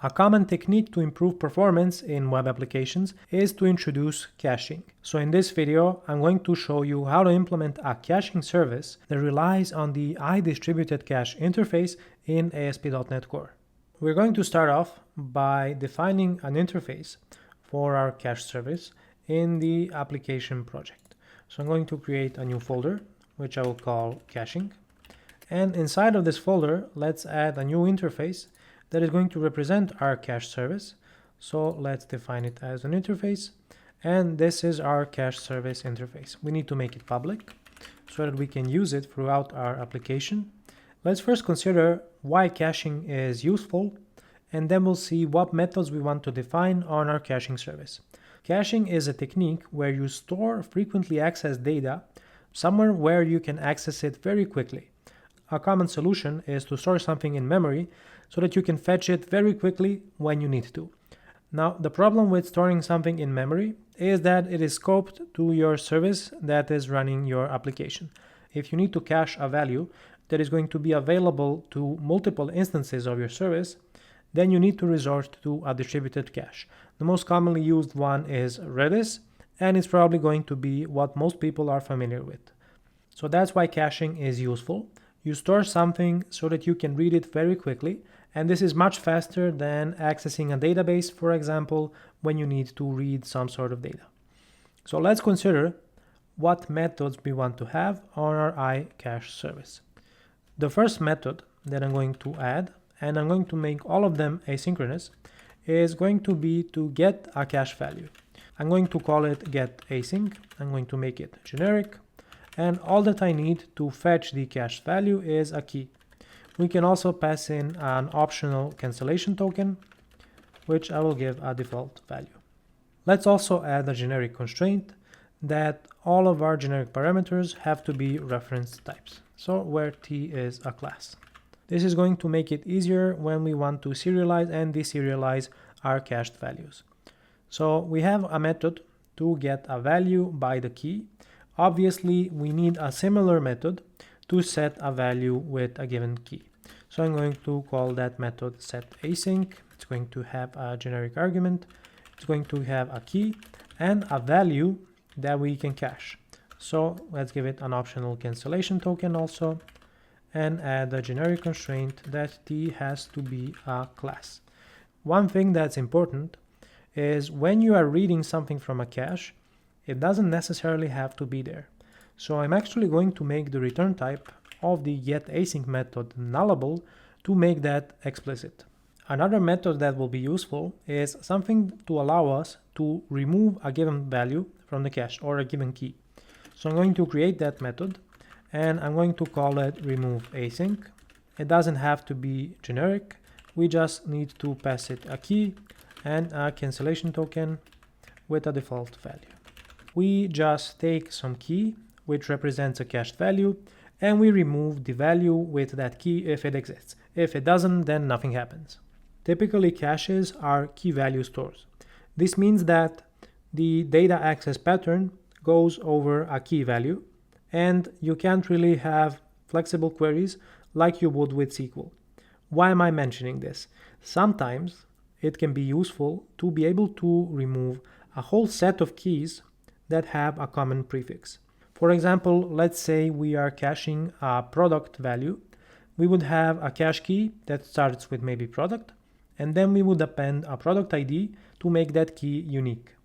A common technique to improve performance in web applications is to introduce caching. So in this video, I'm going to show you how to implement a caching service that relies on the IDistributedCache interface in ASP.NET Core. We're going to start off by defining an interface for our cache service in the application project. So I'm going to create a new folder, which I will call caching. And inside of this folder, let's add a new interface that is going to represent our cache service. So let's define it as an interface. And this is our cache service interface. We need to make it public so that we can use it throughout our application. Let's first consider why caching is useful, and then we'll see what methods we want to define on our caching service. Caching is a technique where you store frequently accessed data somewhere where you can access it very quickly. A common solution is to store something in memory so that you can fetch it very quickly when you need to. Now, the problem with storing something in memory is that it is scoped to your service that is running your application. If you need to cache a value that is going to be available to multiple instances of your service, then you need to resort to a distributed cache. The most commonly used one is Redis, and it's probably going to be what most people are familiar with. So that's why caching is useful. You store something so that you can read it very quickly, and this is much faster than accessing a database, for example, when you need to read some sort of data. So let's consider what methods we want to have on our ICache service. The first method that I'm going to add, and I'm going to make all of them asynchronous, is going to be to get a cache value. I'm going to call it GetAsync. I'm going to make it generic. And all that I need to fetch the cache value is a key. We can also pass in an optional cancellation token, which I will give a default value. Let's also add a generic constraint that all of our generic parameters have to be reference types. So where T is a class. This is going to make it easier when we want to serialize and deserialize our cached values. So we have a method to get a value by the key. Obviously, we need a similar method to set a value with a given key. So I'm going to call that method SetAsync. It's going to have a generic argument. It's going to have a key and a value that we can cache. So let's give it an optional cancellation token also, and add a generic constraint that T has to be a class. One thing that's important is when you are reading something from a cache, it doesn't necessarily have to be there. So I'm actually going to make the return type of the getAsync method nullable to make that explicit. Another method that will be useful is something to allow us to remove a given value from the cache or a given key. So I'm going to create that method and I'm going to call it RemoveAsync. It doesn't have to be generic. We just need to pass it a key and a cancellation token with a default value. We just take some key, which represents a cached value, and we remove the value with that key if it exists. If it doesn't, then nothing happens. Typically, caches are key value stores. This means that the data access pattern goes over a key value, and you can't really have flexible queries like you would with SQL. Why am I mentioning this? Sometimes it can be useful to be able to remove a whole set of keys that have a common prefix. For example, let's say we are caching a product value. We would have a cache key that starts with maybe product, and then we would append a product ID to make that key unique.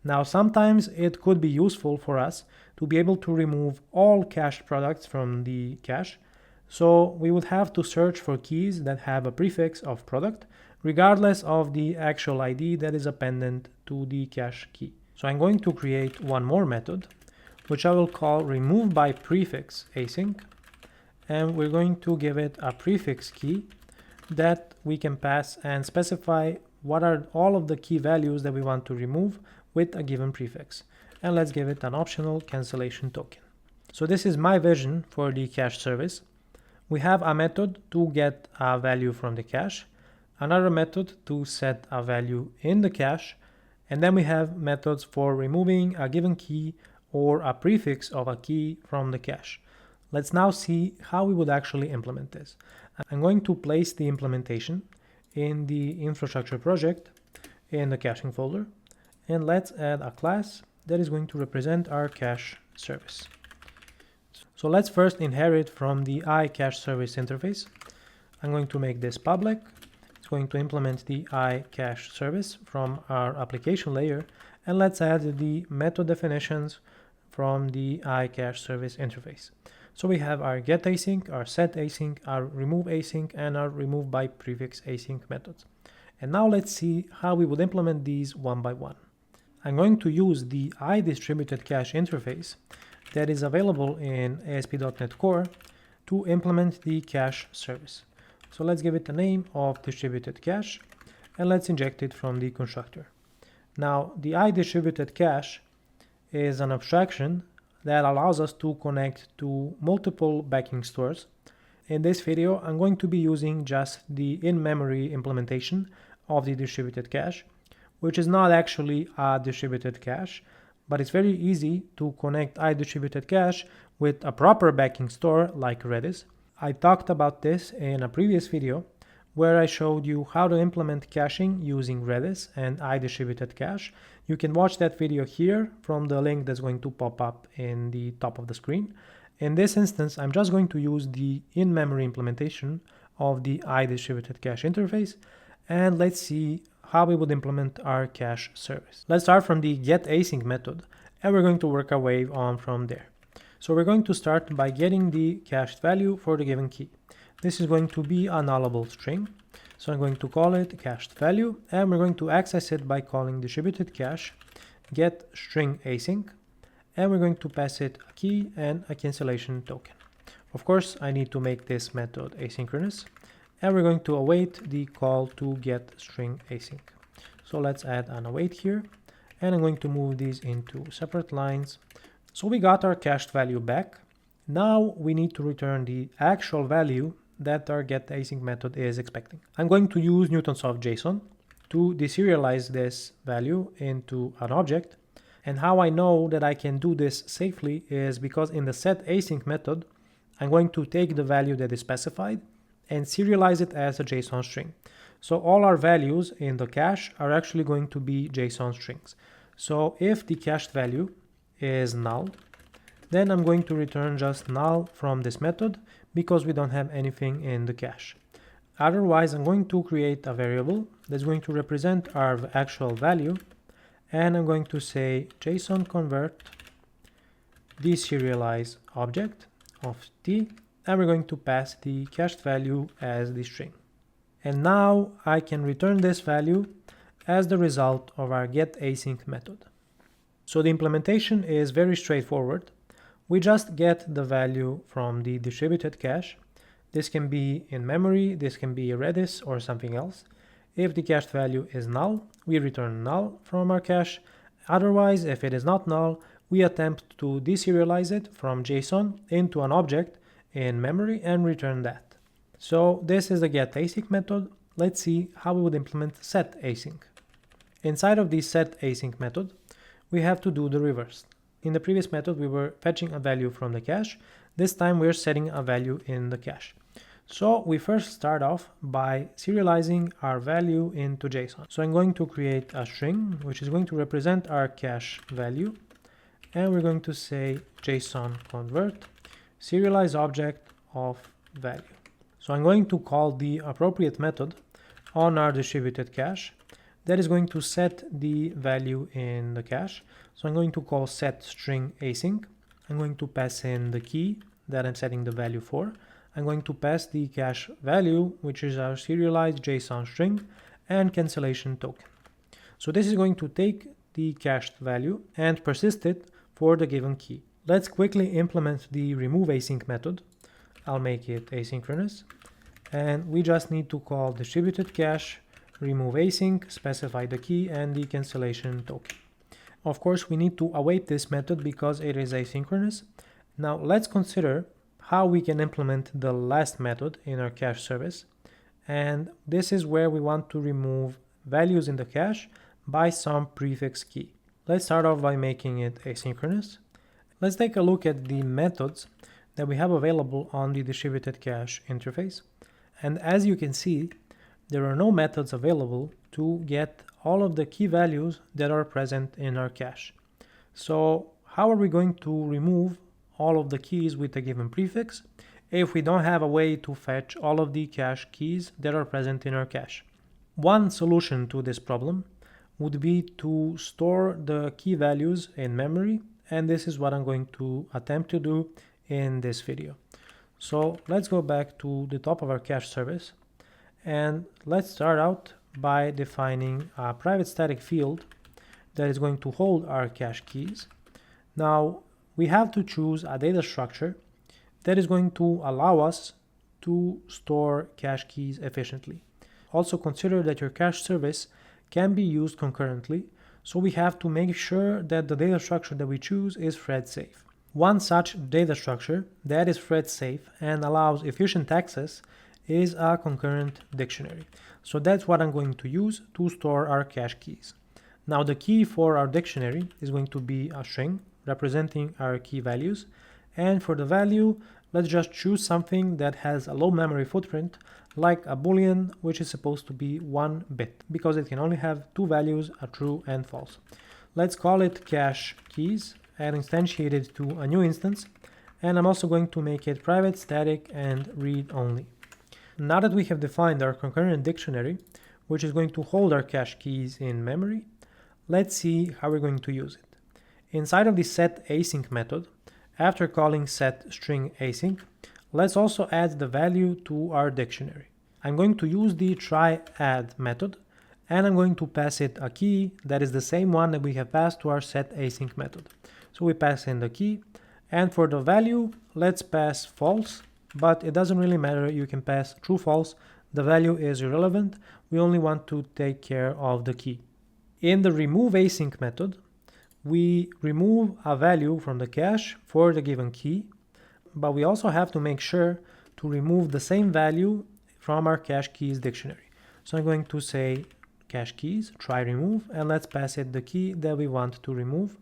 Now, sometimes it could be useful for us to be able to remove all cached products from the cache. So we would have to search for keys that have a prefix of product, regardless of the actual ID that is appended to the cache key. So I'm going to create one more method, which I will call RemoveByPrefixAsync, and we're going to give it a prefix key that we can pass and specify what are all of the key values that we want to remove with a given prefix. And let's give it an optional cancellation token. So this is my vision for the cache service. We have a method to get a value from the cache, another method to set a value in the cache, and then we have methods for removing a given key or a prefix of a key from the cache. Let's now see how we would actually implement this. I'm going to place the implementation in the infrastructure project in the caching folder, and let's add a class that is going to represent our cache service. So let's first inherit from the ICacheService interface. I'm going to make this public. It's going to implement the ICacheService from our application layer, and let's add the method definitions from the ICacheService interface. So we have our GetAsync, our SetAsync, our RemoveAsync, and our RemoveByPrefixAsync methods. And now let's see how we would implement these one by one. I'm going to use the IDistributedCache interface that is available in ASP.NET Core to implement the cache service. So let's give it the name of distributed cache, and let's inject it from the constructor. Now, the IDistributedCache is an abstraction that allows us to connect to multiple backing stores. In this video, I'm going to be using just the in-memory implementation of the distributed cache, which is not actually a distributed cache, but it's very easy to connect IDistributedCache with a proper backing store like Redis. I talked about this in a previous video where I showed you how to implement caching using Redis and IDistributedCache. You can watch that video here from the link that's going to pop up in the top of the screen. In this instance, I'm just going to use the in-memory implementation of the IDistributedCache interface, and let's see how we would implement our cache service. Let's start from the GetAsync method, and we're going to work our way on from there. So we're going to start by getting the cached value for the given key. This is going to be a nullable string. So I'm going to call it cached value, and we're going to access it by calling distributed-cache getStringAsync, and we're going to pass it a key and a cancellation token. Of course, I need to make this method asynchronous, and we're going to await the call to getStringAsync. So let's add an await here, and I'm going to move these into separate lines. So we got our cached value back. Now we need to return the actual value that our getAsync method is expecting. I'm going to use Newtonsoft JSON to deserialize this value into an object. And how I know that I can do this safely is because in the SetAsync method, I'm going to take the value that is specified and serialize it as a JSON string. So all our values in the cache are actually going to be JSON strings. So if the cached value is null, then I'm going to return just null from this method because we don't have anything in the cache. Otherwise, I'm going to create a variable that's going to represent our actual value, and I'm going to say JSON convert deserialize object of t, and we're going to pass the cached value as the string. And now I can return this value as the result of our getAsync method. So the implementation is very straightforward. We just get the value from the distributed cache. This can be in memory, this can be Redis or something else. If the cached value is null, we return null from our cache. Otherwise, if it is not null, we attempt to deserialize it from JSON into an object in memory and return that. So this is the getAsync method. Let's see how we would implement SetAsync. Inside of the SetAsync method, we have to do the reverse. In the previous method, we were fetching a value from the cache. This time we're setting a value in the cache. So we first start off by serializing our value into JSON. So I'm going to create a string, which is going to represent our cache value. And we're going to say JSON convert serialize object of value. So I'm going to call the appropriate method on our distributed cache that is going to set the value in the cache. So I'm going to call setStringAsync. I'm going to pass in the key that I'm setting the value for. I'm going to pass the cache value, which is our serialized JSON string, and cancellation token. So this is going to take the cached value and persist it for the given key. Let's quickly implement the RemoveAsync method. I'll make it asynchronous. And we just need to call distributed-cache RemoveAsync, specify the key and the cancellation token. Of course, we need to await this method because it is asynchronous. Now let's consider how we can implement the last method in our cache service. And this is where we want to remove values in the cache by some prefix key. Let's start off by making it asynchronous. Let's take a look at the methods that we have available on the distributed cache interface. And as you can see, there are no methods available to get all of the key values that are present in our cache. So how are we going to remove all of the keys with a given prefix if we don't have a way to fetch all of the cache keys that are present in our cache? One solution to this problem would be to store the key values in memory, and this is what I'm going to attempt to do in this video. So let's go back to the top of our cache service, and let's start out by defining a private static field that is going to hold our cache keys. Now we have to choose a data structure that is going to allow us to store cache keys efficiently. Also consider that your cache service can be used concurrently, so we have to make sure that the data structure that we choose is thread safe. One such data structure that is thread safe and allows efficient access is a concurrent dictionary. So that's what I'm going to use to store our cache keys. Now the key for our dictionary is going to be a string representing our key values, and for the value, let's just choose something that has a low memory footprint, like a boolean, which is supposed to be 1 bit, because it can only have two values, a true and false. Let's call it cache keys and instantiate it to a new instance, and I'm also going to make it private static and read only. Now that we have defined our concurrent dictionary, which is going to hold our cache keys in memory, let's see how we're going to use it. Inside of the SetAsync method, after calling setStringAsync, let's also add the value to our dictionary. I'm going to use the try_add method, and I'm going to pass it a key that is the same one that we have passed to our setAsync method. So we pass in the key, and for the value, let's pass false, but it doesn't really matter. You can pass true, false. The value is irrelevant. We only want to take care of the key. In the RemoveAsync method, we remove a value from the cache for the given key, but we also have to make sure to remove the same value from our cache keys dictionary. So I'm going to say cache keys, try remove, and let's pass it the key that we want to remove.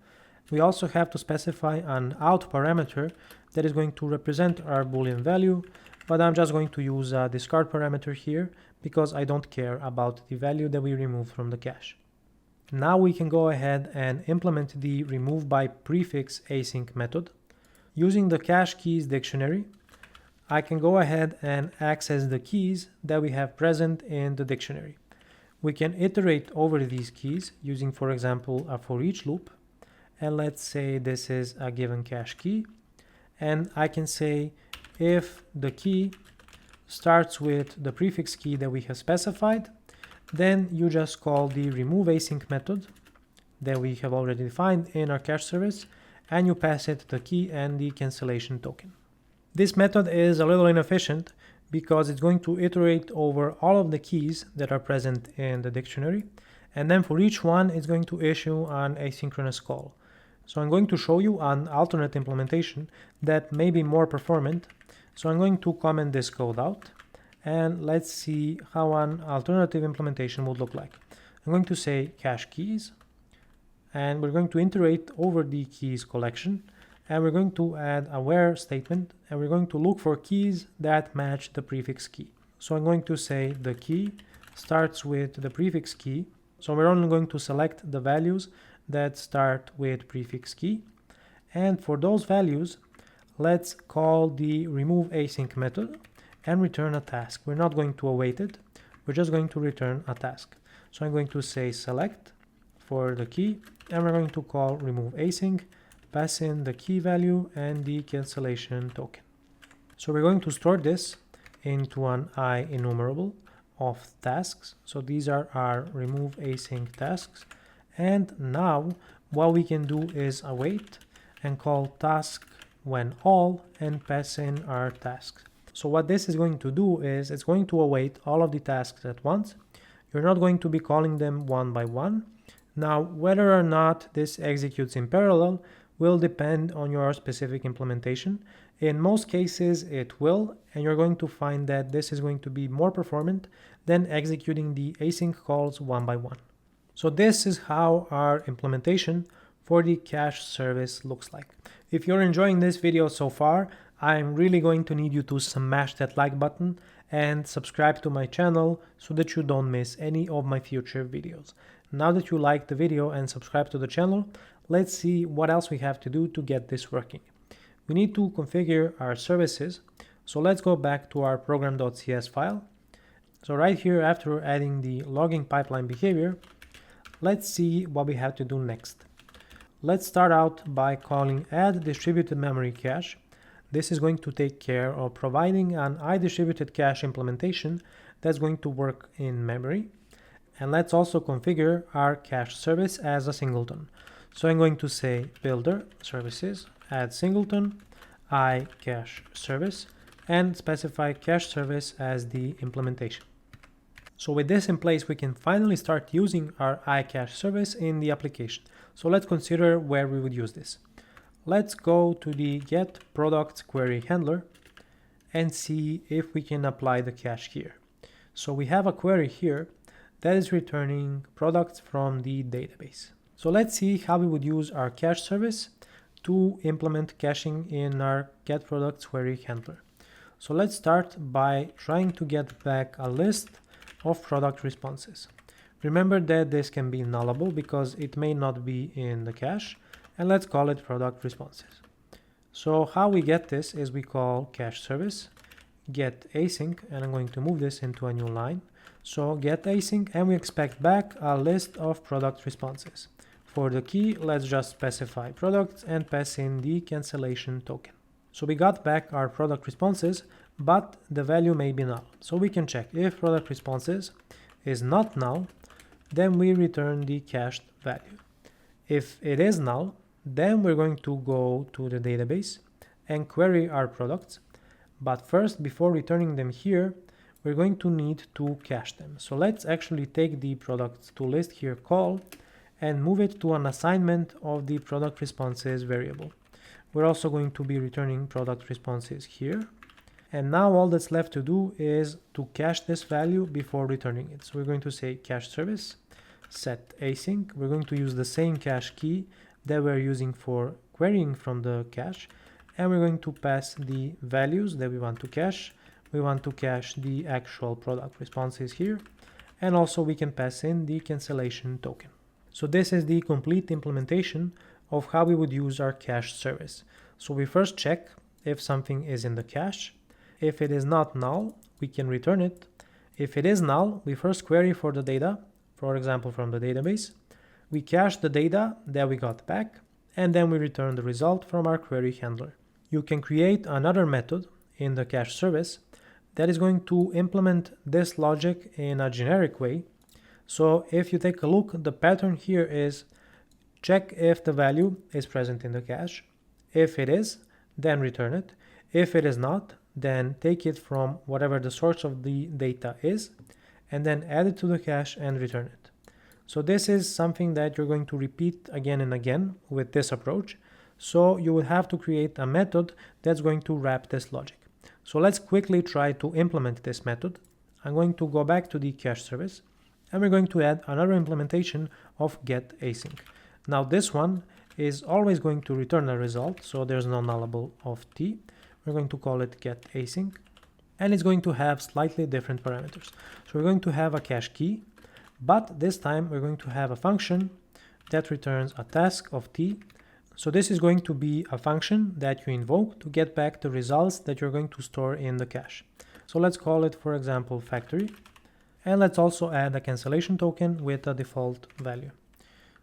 We also have to specify an out parameter that is going to represent our boolean value, but I'm just going to use a discard parameter here because I don't care about the value that we removed from the cache. Now we can go ahead and implement the RemoveByPrefixAsync method. Using the cache keys dictionary, I can go ahead and access the keys that we have present in the dictionary. We can iterate over these keys using, for example, a for each loop. And let's say this is a given cache key. And I can say if the key starts with the prefix key that we have specified, then you just call the RemoveAsync method that we have already defined in our cache service, and you pass it the key and the cancellation token. This method is a little inefficient because it's going to iterate over all of the keys that are present in the dictionary, and then for each one it's going to issue an asynchronous call. So I'm going to show you an alternate implementation that may be more performant. So I'm going to comment this code out, and let's see how an alternative implementation would look like. I'm going to say cache keys, and we're going to iterate over the keys collection, and we're going to add a where statement, and we're going to look for keys that match the prefix key. So I'm going to say the key starts with the prefix key. So we're only going to select the values that start with prefix key. And for those values, let's call the RemoveAsync method and return a task. We're not going to await it. We're just going to return a task. So I'm going to say select for the key, and we're going to call RemoveAsync, pass in the key value and the cancellation token. So we're going to store this into an IEnumerable of tasks. So these are our RemoveAsync tasks. And now what we can do is await and call task when all and pass in our tasks. So what this is going to do is it's going to await all of the tasks at once. You're not going to be calling them one by one. Now, whether or not this executes in parallel will depend on your specific implementation. In most cases, it will, and you're going to find that this is going to be more performant than executing the async calls one by one. So this is how our implementation for the cache service looks like. If you're enjoying this video so far, I'm really going to need you to smash that like button and subscribe to my channel so that you don't miss any of my future videos. Now that you like the video and subscribe to the channel, let's see what else we have to do to get this working. We need to configure our services. So let's go back to our program.cs file. So right here, after adding the logging pipeline behavior, let's see what we have to do next. Let's start out by calling add distributed memory cache. This is going to take care of providing an IDistributedCache implementation that's going to work in memory. And let's also configure our cache service as a singleton. So I'm going to say builder services add singleton ICacheService and specify cache service as the implementation. So with this in place, we can finally start using our ICacheService in the application. So let's consider where we would use this. Let's go to the get products query handler and see if we can apply the cache here. So we have a query here that is returning products from the database. So let's see how we would use our cache service to implement caching in our get products query handler. So let's start by trying to get back a list of product responses. Remember that this can be nullable because it may not be in the cache, and let's call it product responses. So how we get this is we call CacheService GetAsync, and I'm going to move this into a new line. So GetAsync, and we expect back a list of product responses. For the key, let's just specify products and pass in the cancellation token. So we got back our product responses, but the value may be null. So we can check if product responses is not null, then we return the cached value. If it is null, then we're going to go to the database and query our products. But first, before returning them here, we're going to need to cache them. So let's actually take the products to list here call and move it to an assignment of the product responses variable. We're also going to be returning product responses here. And now all that's left to do is to cache this value before returning it. So we're going to say CacheService SetAsync. We're going to use the same cache key that we're using for querying from the cache. And we're going to pass the values that we want to cache. We want to cache the actual product responses here. And also we can pass in the cancellation token. So this is the complete implementation of how we would use our cache service. So we first check if something is in the cache. If it is not null, we can return it. If it is null, we first query for the data, for example, from the database. We cache the data that we got back, and then we return the result from our query handler. You can create another method in the cache service that is going to implement this logic in a generic way. So if you take a look, the pattern here is check if the value is present in the cache. If it is, then return it. If it is not, then take it from whatever the source of the data is, and then add it to the cache and return it. So this is something that you're going to repeat again and again with this approach. So you will have to create a method that's going to wrap this logic. So let's quickly try to implement this method. I'm going to go back to the cache service, and we're going to add another implementation of GetAsync. Now this one is always going to return a result, so there's no nullable of t. We're going to call it GetAsync, and it's going to have slightly different parameters. So we're going to have a cache key, but this time we're going to have a function that returns a task of t. So this is going to be a function that you invoke to get back the results that you're going to store in the cache. So let's call it, for example, factory, and let's also add a cancellation token with a default value.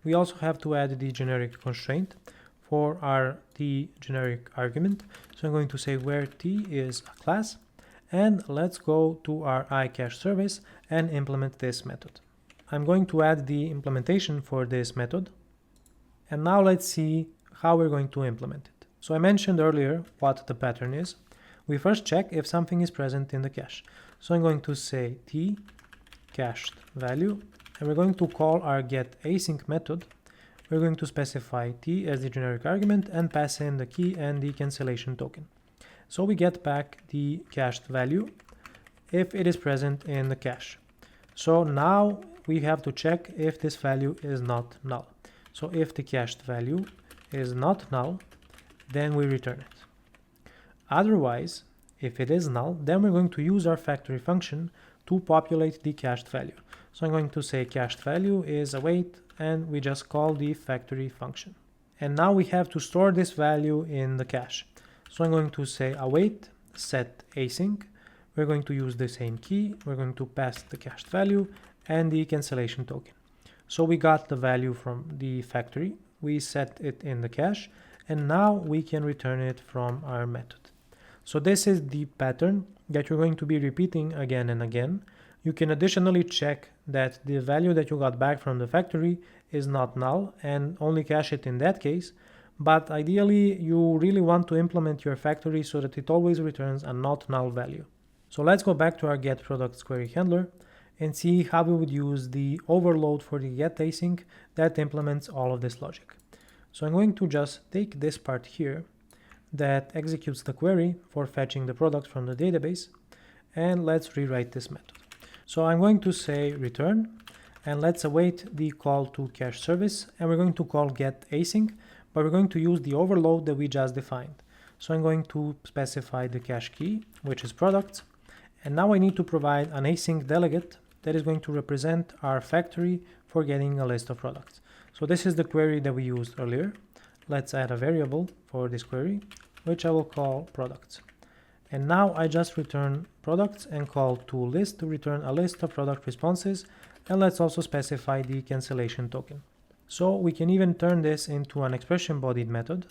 We also have to add the generic constraint for our t generic argument. So I'm going to say where t is a class, and let's go to our ICacheService and implement this method. I'm going to add the implementation for this method, and now let's see how we're going to implement it. So I mentioned earlier what the pattern is. We first check if something is present in the cache. So I'm going to say t cached value, and we're going to call our getAsync method. We're going to specify t as the generic argument and pass in the key and the cancellation token. So we get back the cached value if it is present in the cache. So now we have to check if this value is not null. So if the cached value is not null, then we return it. Otherwise, if it is null, then we're going to use our factory function to populate the cached value. So I'm going to say cached value is await, and we just call the factory function. And now we have to store this value in the cache. So I'm going to say await SetAsync. We're going to use the same key. We're going to pass the cached value and the cancellation token. So we got the value from the factory. We set it in the cache, and now we can return it from our method. So this is the pattern that you're going to be repeating again and again. You can additionally check that the value that you got back from the factory is not null and only cache it in that case. But ideally, you really want to implement your factory so that it always returns a not null value. So let's go back to our getProducts query handler and see how we would use the overload for the getAsync that implements all of this logic. So I'm going to just take this part here that executes the query for fetching the product from the database, and let's rewrite this method. So I'm going to say return, and let's await the call to CacheService, and we're going to call getAsync, but we're going to use the overload that we just defined. So I'm going to specify the cache key, which is products, and now I need to provide an async delegate that is going to represent our factory for getting a list of products. So this is the query that we used earlier. Let's add a variable for this query, which I will call products. And now I just return products and call toList to return a list of product responses. And let's also specify the cancellation token. So we can even turn this into an expression bodied method.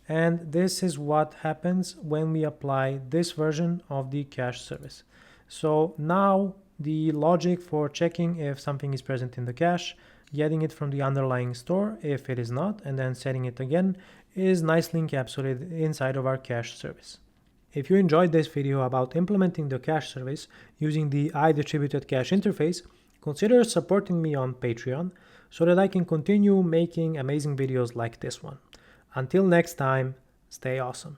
And this is what happens when we apply this version of the CacheService. So now the logic for checking if something is present in the cache, getting it from the underlying store if it is not, and then setting it again is nicely encapsulated inside of our CacheService. If you enjoyed this video about implementing the CacheService using the IDistributedCache interface, consider supporting me on Patreon so that I can continue making amazing videos like this one. Until next time, stay awesome.